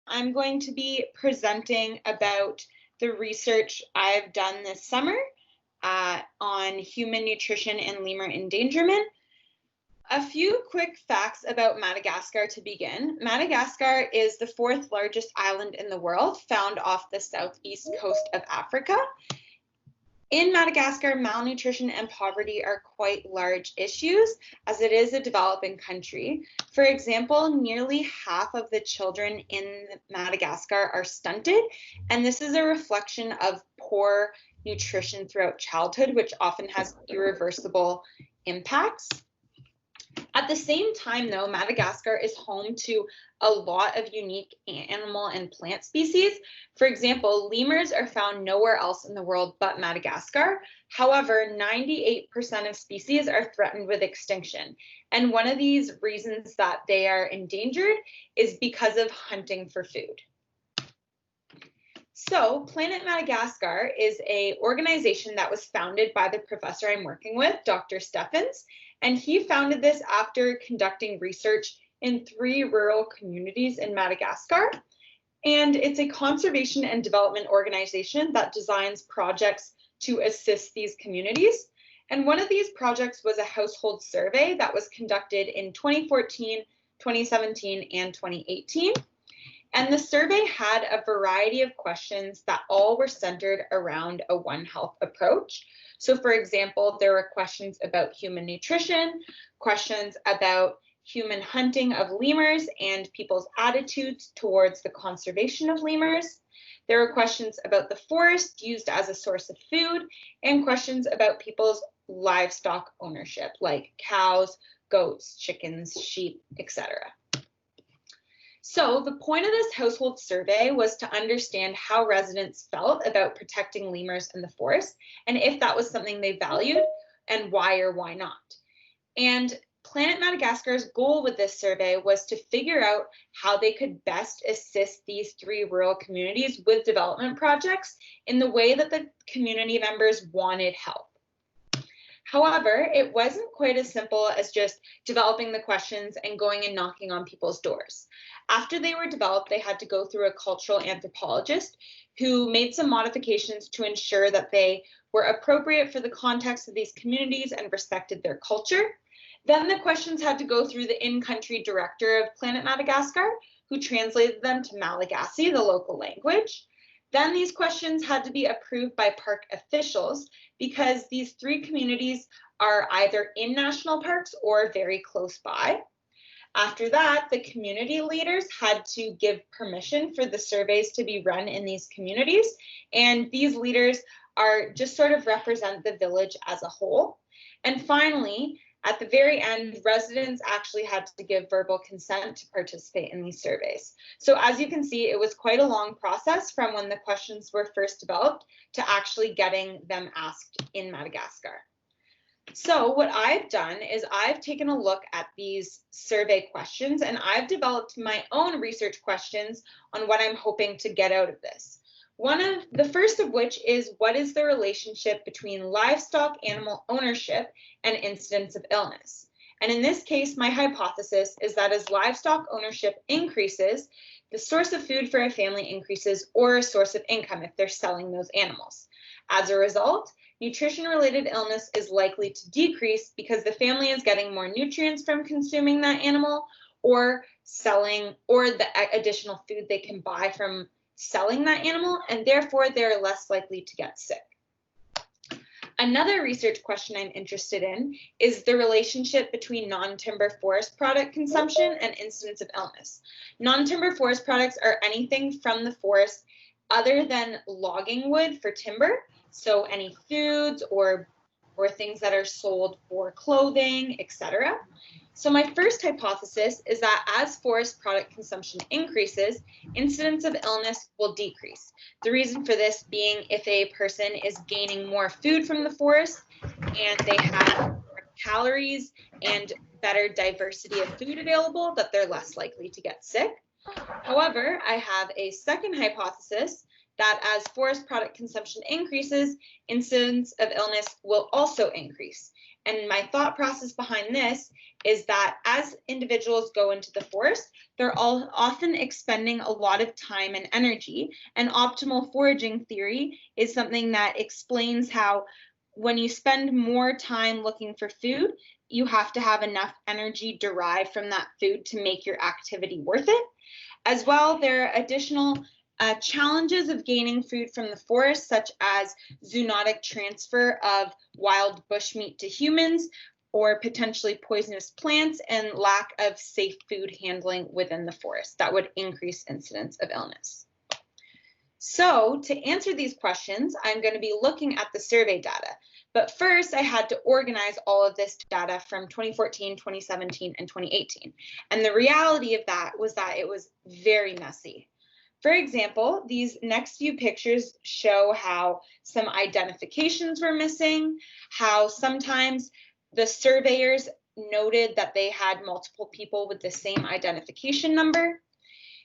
I'm going to be presenting about the research I've done this summer on human nutrition and lemur endangerment. A few quick facts about Madagascar to begin. Madagascar is the 4th largest island in the world, found off the southeast coast of Africa. In Madagascar, malnutrition and poverty are quite large issues, as it is a developing country. For example, nearly half of the children in Madagascar are stunted, and this is a reflection of poor nutrition throughout childhood, which often has irreversible impacts. At the same time, though, Madagascar is home to a lot of unique animal and plant species. For example, lemurs are found nowhere else in the world but Madagascar. However, 98% of species are threatened with extinction. And one of these reasons that they are endangered is because of hunting for food. So Planet Madagascar is an organization that was founded by the professor I'm working with, Dr. Steffens, and he founded this after conducting research in 3 rural communities in Madagascar. And it's a conservation and development organization that designs projects to assist these communities. And one of these projects was a household survey that was conducted in 2014, 2017, and 2018. And the survey had a variety of questions that all were centered around a One Health approach. So for example, there were questions about human nutrition, questions about human hunting of lemurs and people's attitudes towards the conservation of lemurs. There were questions about the forest used as a source of food, and questions about people's livestock ownership, like cows, goats, chickens, sheep, etc. So the point of this household survey was to understand how residents felt about protecting lemurs in the forest, and if that was something they valued, and why or why not. And Planet Madagascar's goal with this survey was to figure out how they could best assist these 3 rural communities with development projects in the way that the community members wanted help. However, it wasn't quite as simple as just developing the questions and going and knocking on people's doors. After they were developed, they had to go through a cultural anthropologist who made some modifications to ensure that they were appropriate for the context of these communities and respected their culture. Then the questions had to go through the in-country director of Planet Madagascar, who translated them to Malagasy, the local language. Then these questions had to be approved by park officials because these 3 communities are either in national parks or very close by. After that, the community leaders had to give permission for the surveys to be run in these communities, and these leaders are just sort of represent the village as a whole. And finally, at the very end, residents actually had to give verbal consent to participate in these surveys. So as you can see, it was quite a long process from when the questions were first developed to actually getting them asked in Madagascar. So what I've done is I've taken a look at these survey questions, and I've developed my own research questions on what I'm hoping to get out of this. The first of which is, what is the relationship between livestock animal ownership and incidence of illness? And in this case, my hypothesis is that as livestock ownership increases, the source of food for a family increases, or a source of income if they're selling those animals. As a result, nutrition-related illness is likely to decrease because the family is getting more nutrients from consuming that animal, or selling, or the additional food they can buy from selling that animal, and therefore they're less likely to get sick. Another research question I'm interested in is the relationship between non-timber forest product consumption and incidence of illness. Non-timber forest products are anything from the forest other than logging wood for timber, so any foods or things that are sold for clothing, etc. So my first hypothesis is that as forest product consumption increases, incidence of illness will decrease. The reason for this being if a person is gaining more food from the forest and they have more calories and better diversity of food available, that they're less likely to get sick. However, I have a second hypothesis that as forest product consumption increases, incidence of illness will also increase. And my thought process behind this is that as individuals go into the forest, they're all often expending a lot of time and energy. And optimal foraging theory is something that explains how when you spend more time looking for food, you have to have enough energy derived from that food to make your activity worth it. As well, there are additional challenges of gaining food from the forest, such as zoonotic transfer of wild bushmeat to humans, or potentially poisonous plants, and lack of safe food handling within the forest that would increase incidence of illness. So to answer these questions, I'm going to be looking at the survey data. But first, I had to organize all of this data from 2014, 2017, and 2018. And the reality of that was that it was very messy. For example, these next few pictures show how some identifications were missing, how sometimes the surveyors noted that they had multiple people with the same identification number.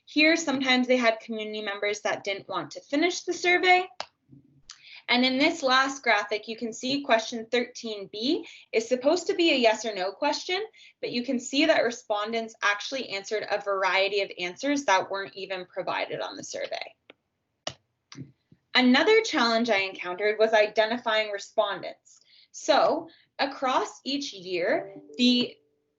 Here, sometimes they had community members that didn't want to finish the survey. And in this last graphic, you can see question 13B is supposed to be a yes or no question, but you can see that respondents actually answered a variety of answers that weren't even provided on the survey. Another challenge I encountered was identifying respondents. So across each year, the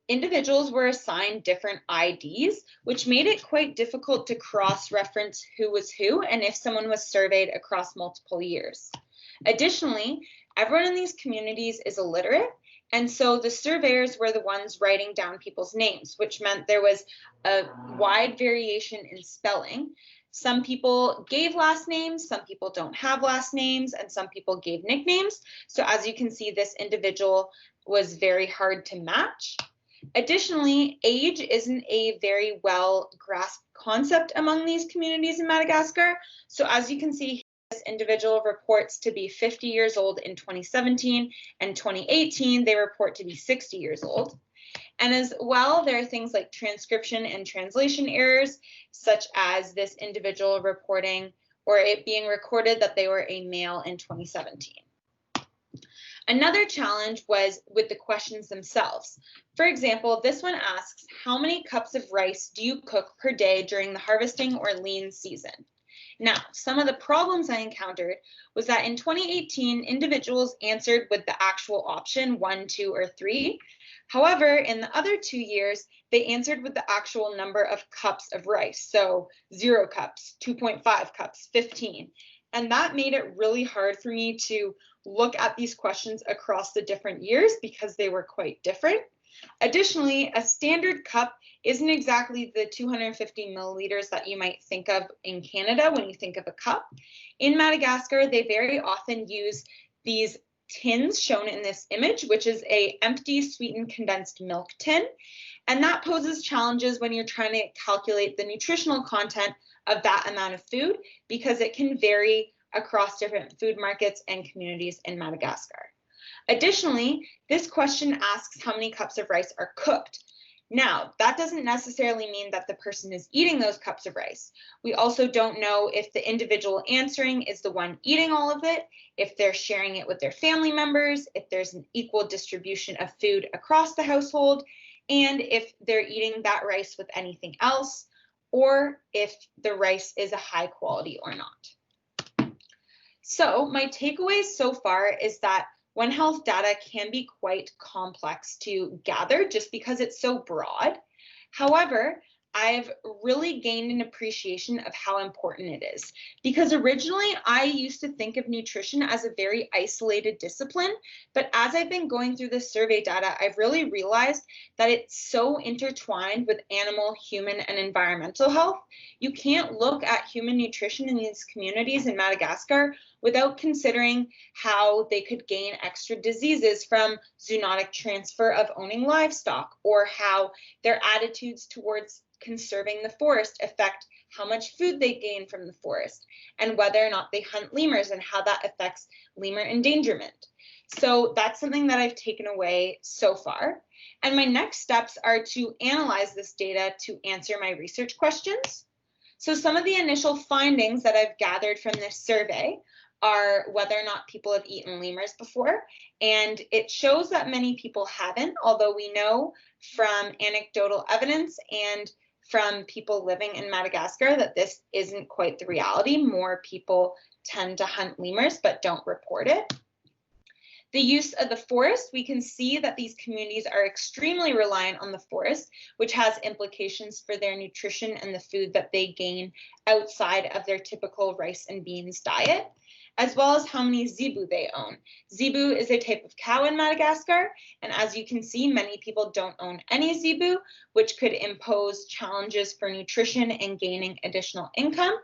individuals were assigned different IDs, which made it quite difficult to cross-reference who was who and if someone was surveyed across multiple years. Additionally, everyone in these communities is illiterate, and so the surveyors were the ones writing down people's names, which meant there was a wide variation in spelling. Some people gave last names, some people don't have last names, and some people gave nicknames. So as you can see, this individual was very hard to match. Additionally, age isn't a very well grasped concept among these communities in Madagascar. So as you can see, this individual reports to be 50 years old in 2017, and 2018, they report to be 60 years old. And as well, there are things like transcription and translation errors, such as this individual reporting or it being recorded that they were a male in 2017. Another challenge was with the questions themselves. For example, this one asks, how many cups of rice do you cook per day during the harvesting or lean season? Now, some of the problems I encountered was that in 2018, individuals answered with the actual option 1, 2, or 3. However, in the other 2 years, they answered with the actual number of cups of rice. So 0 cups, 2.5 cups, 15. And that made it really hard for me to look at these questions across the different years because they were quite different. Additionally, a standard cup isn't exactly the 250 milliliters that you might think of in Canada when you think of a cup. In Madagascar, they very often use these tins shown in this image, which is an empty sweetened condensed milk tin. And that poses challenges when you're trying to calculate the nutritional content of that amount of food because it can vary across different food markets and communities in Madagascar. Additionally, this question asks how many cups of rice are cooked. Now, that doesn't necessarily mean that the person is eating those cups of rice. We also don't know if the individual answering is the one eating all of it, if they're sharing it with their family members, if there's an equal distribution of food across the household, and if they're eating that rice with anything else, or if the rice is a high quality or not. So my takeaway so far is that One Health data can be quite complex to gather just because it's so broad. However, I've really gained an appreciation of how important it is because originally I used to think of nutrition as a very isolated discipline, but as I've been going through this survey data, I've really realized that it's so intertwined with animal, human, and environmental health. You can't look at human nutrition in these communities in Madagascar without considering how they could gain extra diseases from zoonotic transfer of owning livestock, or how their attitudes towards conserving the forest affect how much food they gain from the forest, and whether or not they hunt lemurs and how that affects lemur endangerment. So that's something that I've taken away so far. And my next steps are to analyze this data to answer my research questions. So some of the initial findings that I've gathered from this survey are whether or not people have eaten lemurs before. And it shows that many people haven't, although we know from anecdotal evidence and from people living in Madagascar that this isn't quite the reality. More people tend to hunt lemurs but don't report it. The use of the forest, we can see that these communities are extremely reliant on the forest, which has implications for their nutrition and the food that they gain outside of their typical rice and beans diet, as well as how many zebu they own. Zebu is a type of cow in Madagascar, and as you can see, many people don't own any zebu, which could impose challenges for nutrition and gaining additional income.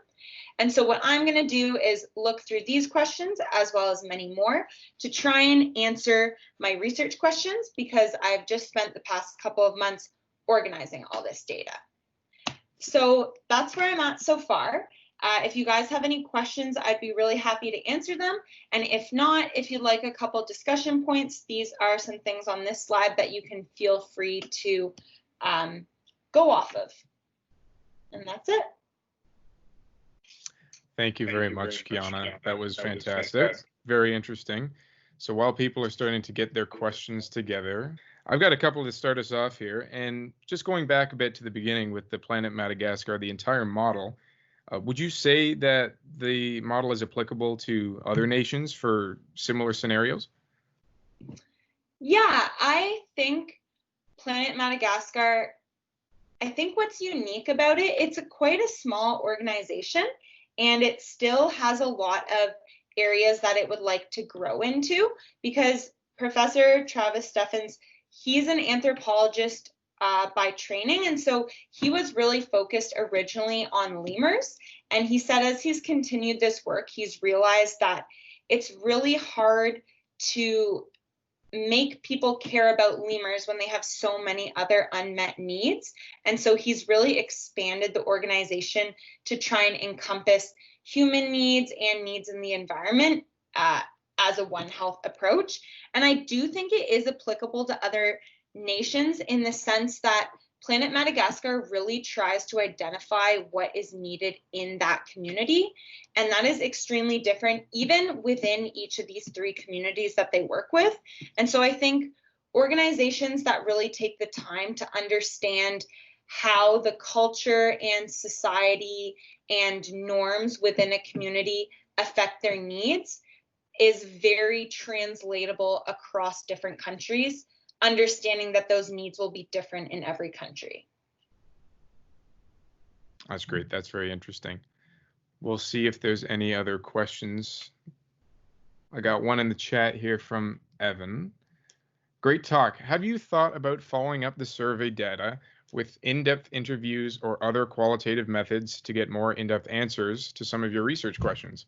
And so what I'm going to do is look through these questions as well as many more to try and answer my research questions, because I've just spent the past couple of months organizing all this data. So that's where I'm at so far. If you guys have any questions, I'd be really happy to answer them. And if not, if you'd like a couple discussion points, these are some things on this slide that you can feel free to go off of. And that's it. Thank you very much, Kiana. That was fantastic. Very interesting. So while people are starting to get their questions together, I've got a couple to start us off here. And just going back a bit to the beginning with the Planet Madagascar, the entire model, would you say that the model is applicable to other nations for similar scenarios? Yeah, I think Planet Madagascar, I think what's unique about it, it's quite a small organization, and it still has a lot of areas that it would like to grow into, because Professor Travis Steffens, he's an anthropologist by training, and so he was really focused originally on lemurs. And he said as he's continued this work, he's realized that it's really hard to make people care about lemurs when they have so many other unmet needs. And so he's really expanded the organization to try and encompass human needs and needs in the environment as a One Health approach. And I do think it is applicable to other nations in the sense that Planet Madagascar really tries to identify what is needed in that community. And that is extremely different even within each of these three communities that they work with. And so I think organizations that really take the time to understand how the culture and society and norms within a community affect their needs is very translatable across different countries, understanding that those needs will be different in every country. That's great. That's very interesting. We'll see if there's any other questions. I got one in the chat here from Evan. Great talk. Have you thought about following up the survey data with in-depth interviews or other qualitative methods to get more in-depth answers to some of your research questions?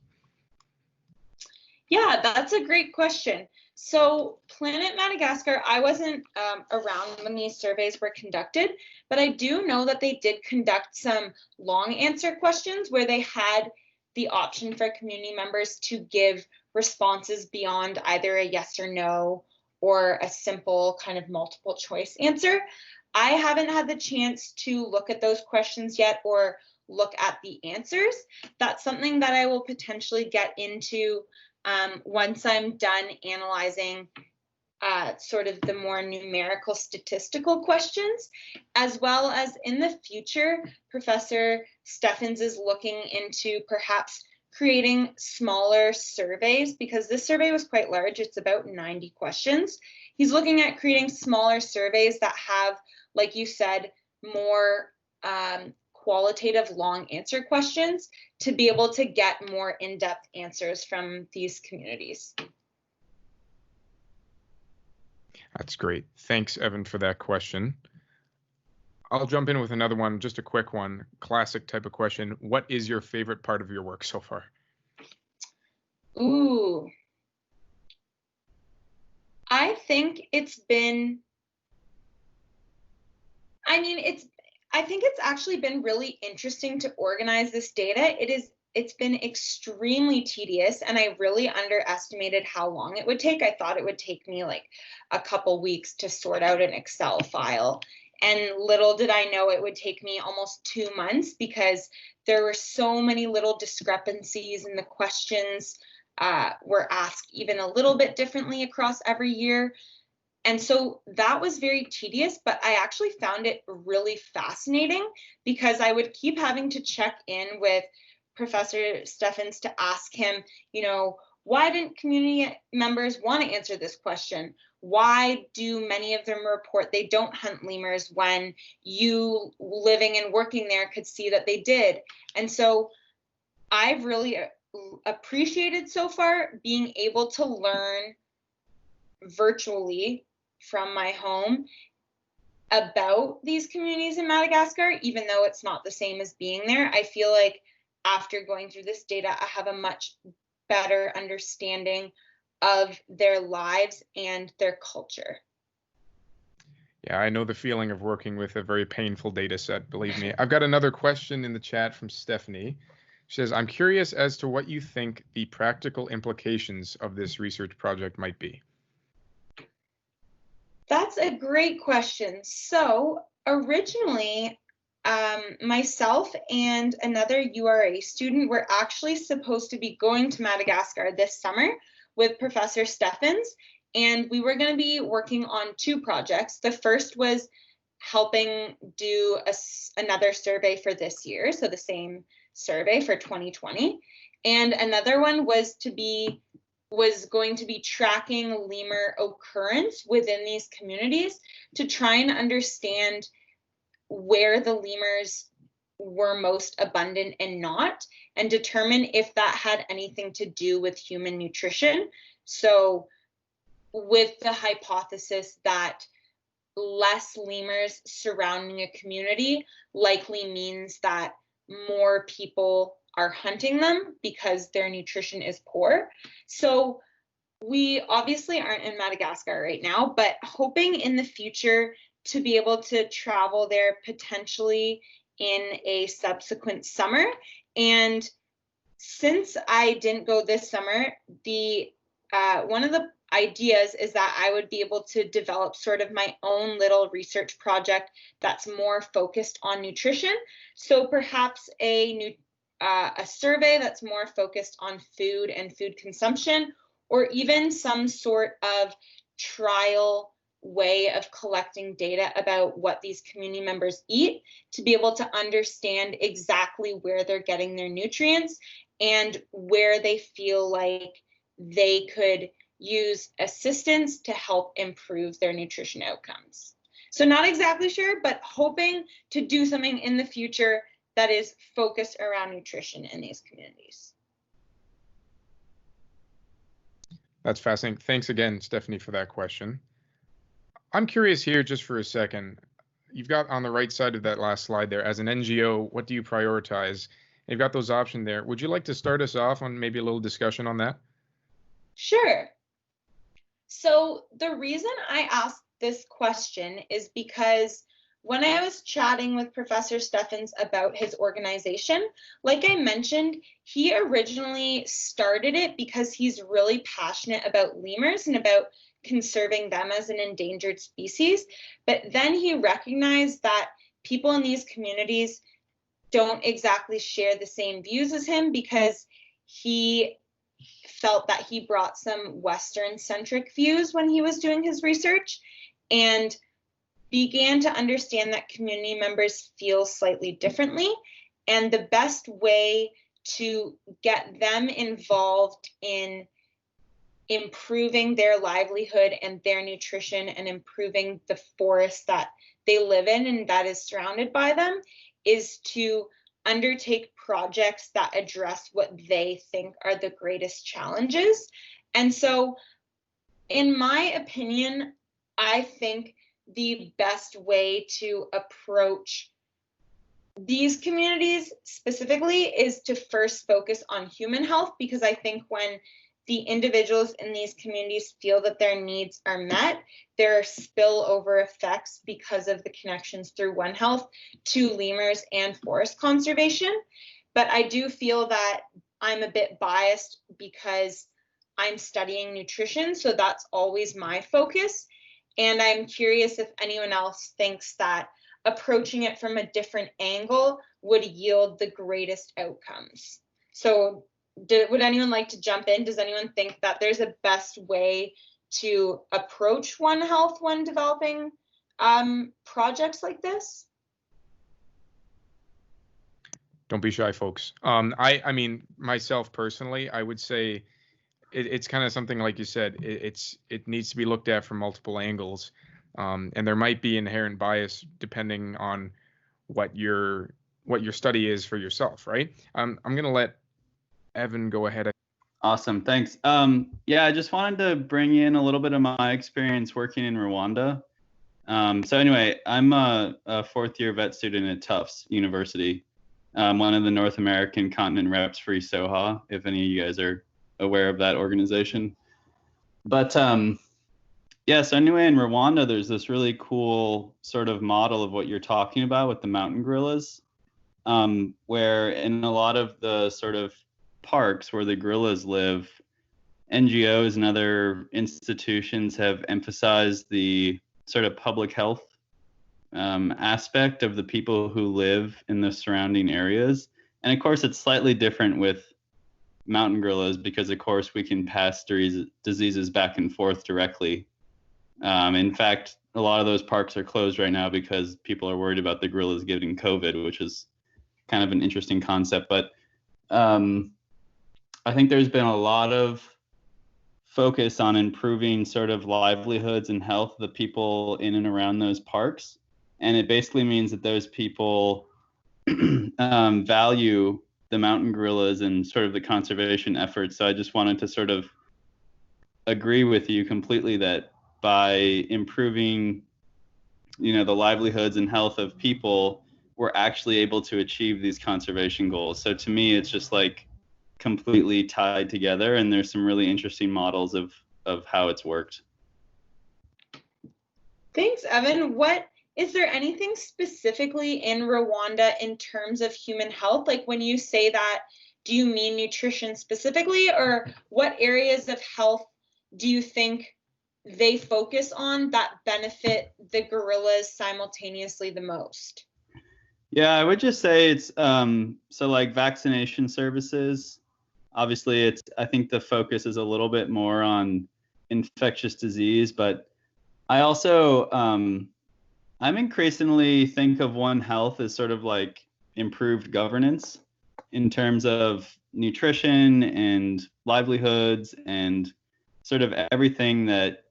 Yeah, that's a great question. So Planet Madagascar, I wasn't around when these surveys were conducted, but I do know that they did conduct some long answer questions where they had the option for community members to give responses beyond either a yes or no or a simple kind of multiple choice answer. I haven't had the chance to look at those questions yet or look at the answers. That's something that I will potentially get into once I'm done analyzing sort of the more numerical statistical questions, as well as in the future, Professor Steffens is looking into perhaps creating smaller surveys, because this survey was quite large. It's about 90 questions. He's looking at creating smaller surveys that have, like you said, more qualitative long answer questions to be able to get more in-depth answers from these communities. That's great. Thanks, Evan, for that question. I'll jump in with another one, just a quick one, classic type of question. What is your favorite part of your work so far? Ooh. I think it's been, I think it's actually been really interesting to organize this data. It's been extremely tedious, and I really underestimated how long it would take. I thought it would take me like a couple weeks to sort out an Excel file. And little did I know it would take me almost 2 months, because there were so many little discrepancies in the questions were asked even a little bit differently across every year. And so that was very tedious, but I actually found it really fascinating because I would keep having to check in with Professor Steffens to ask him, why didn't community members want to answer this question? Why do many of them report they don't hunt lemurs when you living and working there could see that they did? And so I've really appreciated so far being able to learn virtually from my home about these communities in Madagascar, even though it's not the same as being there. I feel like after going through this data, I have a much better understanding of their lives and their culture. Yeah, I know the feeling of working with a very painful data set, believe me. I've got another question in the chat from Stephanie. She says, I'm curious as to what you think the practical implications of this research project might be. That's a great question. So originally, myself and another URA student were actually supposed to be going to Madagascar this summer with Professor Steffens, and we were going to be working on two projects. The first was helping do another survey for this year, so the same survey for 2020, and another one was going to be tracking lemur occurrence within these communities to try and understand where the lemurs were most abundant and not, and determine if that had anything to do with human nutrition. So with the hypothesis that less lemurs surrounding a community likely means that more people are hunting them because their nutrition is poor. So we obviously aren't in Madagascar right now, but hoping in the future to be able to travel there potentially in a subsequent summer. And since I didn't go this summer, one of the ideas is that I would be able to develop sort of my own little research project that's more focused on nutrition. So perhaps a survey that's more focused on food and food consumption, or even some sort of trial way of collecting data about what these community members eat to be able to understand exactly where they're getting their nutrients and where they feel like they could use assistance to help improve their nutrition outcomes. So not exactly sure, but hoping to do something in the future that is focused around nutrition in these communities. That's fascinating. Thanks again, Stephanie, for that question. I'm curious here just for a second. You've got on the right side of that last slide there, as an NGO, what do you prioritize? You've got those options there. Would you like to start us off on maybe a little discussion on that? Sure. So the reason I asked this question is because when I was chatting with Professor Steffens about his organization, like I mentioned, he originally started it because he's really passionate about lemurs and about conserving them as an endangered species. But then he recognized that people in these communities don't exactly share the same views as him because he felt that he brought some Western-centric views when he was doing his research, and began to understand that community members feel slightly differently, and the best way to get them involved in improving their livelihood and their nutrition and improving the forest that they live in and that is surrounded by them is to undertake projects that address what they think are the greatest challenges. And so, in my opinion, I think the best way to approach these communities specifically is to first focus on human health, because I think when the individuals in these communities feel that their needs are met, there are spillover effects because of the connections through One Health to lemurs and forest conservation. But I do feel that I'm a bit biased because I'm studying nutrition, so that's always my focus. And I'm curious if anyone else thinks that approaching it from a different angle would yield the greatest outcomes. So would anyone like to jump in? Does anyone think that there's a best way to approach One Health when developing projects like this? Don't be shy, folks. I mean, myself personally, I would say it's kind of something like you said. It needs to be looked at from multiple angles, and there might be inherent bias depending on what your study is for yourself, right? I'm gonna let Evan go ahead. Awesome, thanks. Yeah, I just wanted to bring in a little bit of my experience working in Rwanda. So anyway, I'm a fourth-year vet student at Tufts University. One of the North American continent reps for ISOHA, if any of you guys are aware of that organization. But yeah, so anyway, in Rwanda, there's this really cool sort of model of what you're talking about with the mountain gorillas, where in a lot of the sort of parks where the gorillas live, NGOs and other institutions have emphasized the sort of public health aspect of the people who live in the surrounding areas. And of course, it's slightly different with mountain gorillas because, of course, we can pass diseases back and forth directly. In fact, a lot of those parks are closed right now because people are worried about the gorillas getting COVID, which is kind of an interesting concept. But I think there's been a lot of focus on improving sort of livelihoods and health of the people in and around those parks. And it basically means that those people value the mountain gorillas and sort of the conservation efforts. So I just wanted to sort of agree with you completely that by improving, the livelihoods and health of people, we're actually able to achieve these conservation goals. So to me, it's just like completely tied together, and there's some really interesting models of how it's worked. Thanks, Evan. Is there anything specifically in Rwanda in terms of human health? Like when you say that, do you mean nutrition specifically, or what areas of health do you think they focus on that benefit the gorillas simultaneously the most? Yeah, I would just say it's so like vaccination services. Obviously, I think the focus is a little bit more on infectious disease, but I also I'm increasingly think of One Health as sort of like improved governance in terms of nutrition and livelihoods and sort of everything that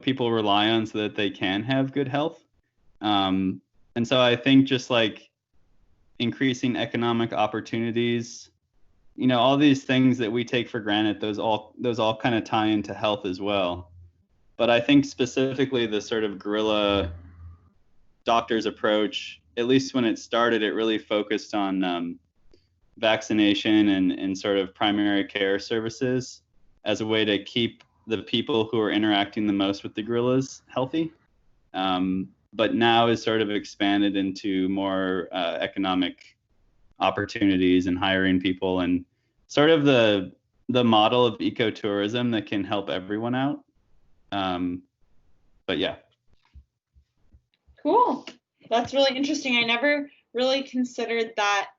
people rely on so that they can have good health. And so I think just like increasing economic opportunities, all these things that we take for granted, those all kind of tie into health as well. But I think specifically the sort of gorilla doctor's approach, at least when it started, it really focused on vaccination and sort of primary care services as a way to keep the people who are interacting the most with the gorillas healthy. But now is sort of expanded into more economic opportunities and hiring people and sort of the model of ecotourism that can help everyone out. But yeah. Cool. That's really interesting. I never really considered that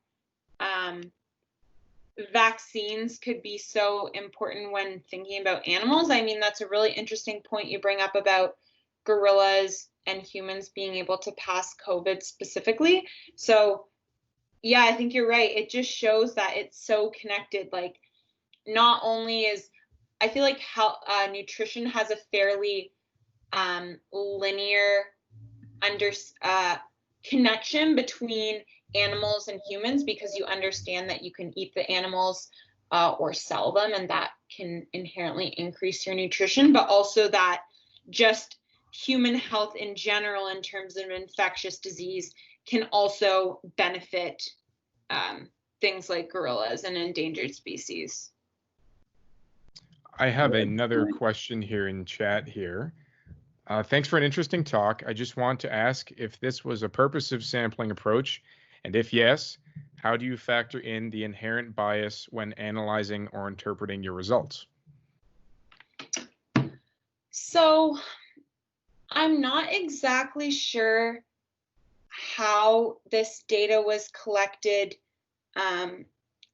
vaccines could be so important when thinking about animals. I mean, that's a really interesting point you bring up about gorillas and humans being able to pass COVID specifically. So yeah, I think you're right. It just shows that it's so connected. Like not only I feel like how nutrition has a fairly linear connection between animals and humans, because you understand that you can eat the animals or sell them, and that can inherently increase your nutrition, but also that just human health in general in terms of infectious disease can also benefit things like gorillas and endangered species. I have another question here in chat here. Thanks for an interesting talk. I just want to ask if this was a purposive sampling approach, and if yes, how do you factor in the inherent bias when analyzing or interpreting your results? So I'm not exactly sure how this data was collected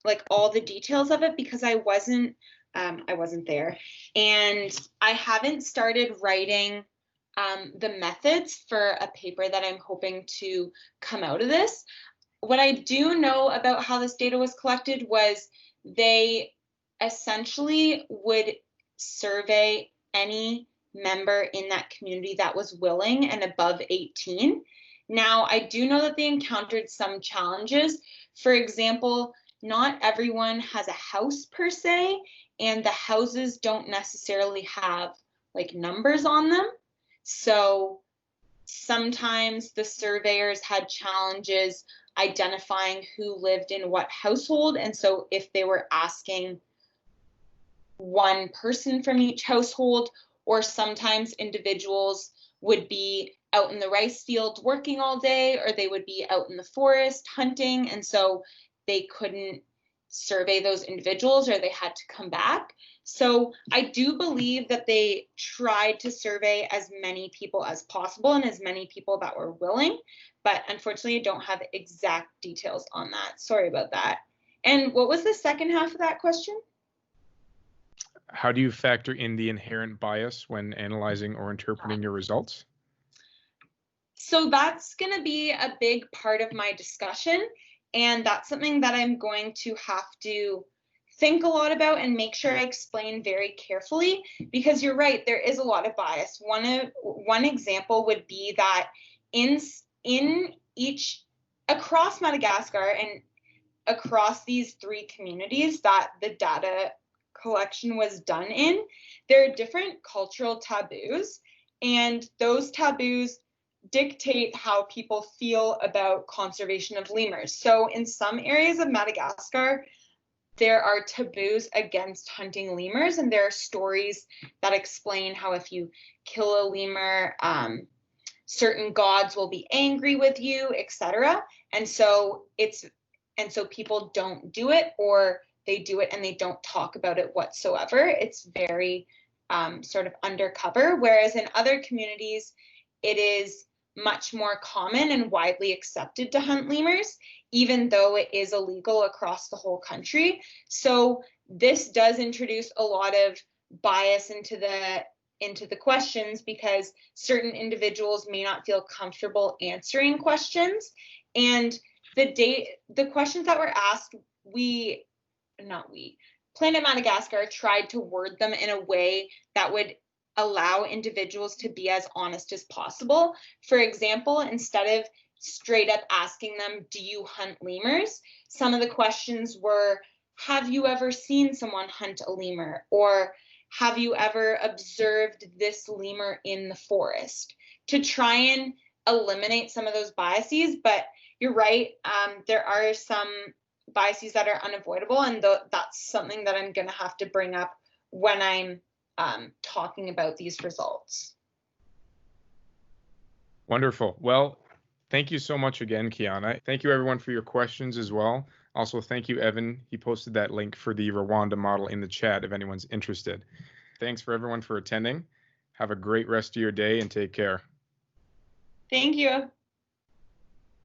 like all the details of it because I wasn't there, and I haven't started writing the methods for a paper that I'm hoping to come out of this. What I do know about how this data was collected was they essentially would survey any member in that community that was willing and above 18. Now, I do know that they encountered some challenges. For example, not everyone has a house per se, and the houses don't necessarily have like numbers on them. So sometimes the surveyors had challenges identifying who lived in what household. And so if they were asking one person from each household, or sometimes individuals would be out in the rice fields working all day, or they would be out in the forest hunting, and so they couldn't survey those individuals, or they had to come back. So I do believe that they tried to survey as many people as possible and as many people that were willing, but unfortunately I don't have exact details on that. Sorry about that. And what was the second half of that question? How do you factor in the inherent bias when analyzing or interpreting your results? So that's going to be a big part of my discussion, and that's something that I'm going to have to think a lot about and make sure I explain very carefully, because you're right, there is a lot of bias. One example would be that in each, across Madagascar and across these 3 communities that the data collection was done in, there are different cultural taboos, and those taboos dictate how people feel about conservation of lemurs. So in some areas of Madagascar, there are taboos against hunting lemurs, and there are stories that explain how if you kill a lemur, certain gods will be angry with you, etc. And so people don't do it, or they do it and they don't talk about it whatsoever. It's very sort of undercover, whereas in other communities, it is much more common and widely accepted to hunt lemurs, even though it is illegal across the whole country. So this does introduce a lot of bias into the questions, because certain individuals may not feel comfortable answering questions. And the questions that were asked, Planet Madagascar tried to word them in a way that would allow individuals to be as honest as possible. For example, instead of straight up asking them, do you hunt lemurs? Some of the questions were, have you ever seen someone hunt a lemur? Or have you ever observed this lemur in the forest? To try and eliminate some of those biases. But you're right, there are some biases that are unavoidable, and that's something that I'm going to have to bring up when I'm talking about these results. Wonderful. Well, thank you so much again, Kiana. Thank you everyone for your questions as well. Also, thank you, Evan. He posted that link for the Rwanda model in the chat if anyone's interested. Thanks for everyone for attending. Have a great rest of your day and take care. Thank you.